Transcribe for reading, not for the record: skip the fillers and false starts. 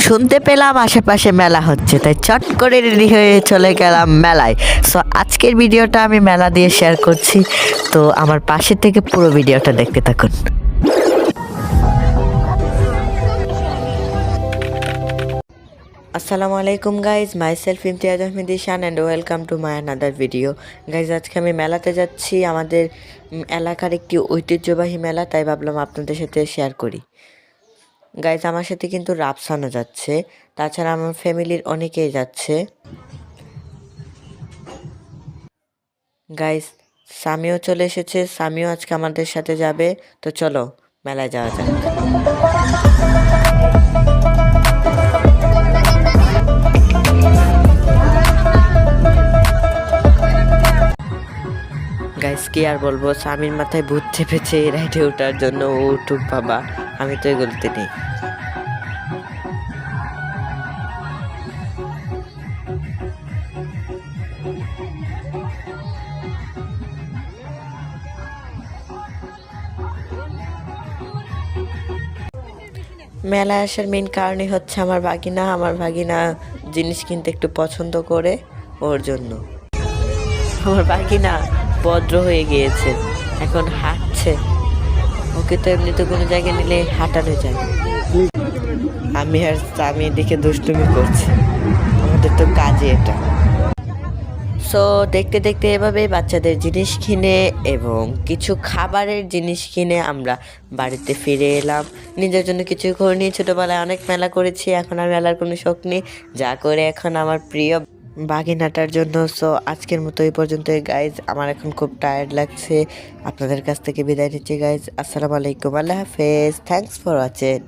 শুনতে পেলাম আশেপাশে মেলা হচ্ছে, তাই চট করে রেডি হয়ে চলে গেলাম মেলায়। সো আজকের ভিডিওটা আমি মেলা দিয়ে শেয়ার করছি, তো আমার পাশে থেকে পুরো ভিডিওটা দেখতে থাকুন। আসসালামু আলাইকুম guys, myself Imtiaz Ahmed Ishan and welcome to my another video. Guys আজকে আমি মেলাতে যাচ্ছি, আমাদের এলাকার একটি ঐতিহ্যবাহী মেলা, তাই ভাবলাম আপনাদের সাথে শেয়ার করি। গাইজ আমার সাথে কিন্তু রাফসানও যাচ্ছে, তাছাড়া আমার ফ্যামিলির অনেকেই যাচ্ছে। গাইজ সামিও চলে এসেছে, সামিও আজকে আমাদের সাথে যাবে। তো চলো মেলায় যাওয়া যাক। গাইস কি আর বলবো, স্বামীর মাথায় ভূত চেপেছে এই রাইডে ওঠার জন্য। ও উঠুক বাবা, আমি তো এগুলোতে নেই। মেলায় আসার মেন কারণই হচ্ছে আমার ভাগিনা জিনিস কিনতে একটু পছন্দ করে, ওর জন্য। আমার ভাগিনা ভদ্র হয়ে গিয়েছে, এখন হাঁটছে। ওকে তো এমনিতে কোনো জায়গায় নিলে হাঁটানো যায়। আমি আর স্বামী এদিকে দুষ্টুমি করছি, আমাদের তো কাজে এটা। সো দেখতে দেখতে এভাবে বাচ্চাদের জিনিস কিনে এবং কিছু খাবারের জিনিস কিনে আমরা বাড়িতে ফিরে এলাম। নিজের জন্য কিছু করিনি, ছোটোবেলায় অনেক মেলা করেছি, এখন আর মেলার কোনো শখ নেই। যা করে এখন আমার প্রিয় বাগিনাটার জন্য। সো আজকের মতো এই পর্যন্তই গাইজ, আমার এখন খুব টায়ার্ড লাগছে। আপনাদের কাছ থেকে বিদায় নিচ্ছি গাইজ। আসসালামু আলাইকুম, আল্লাহ হাফেজ, থ্যাংকস ফর ওয়াচিং।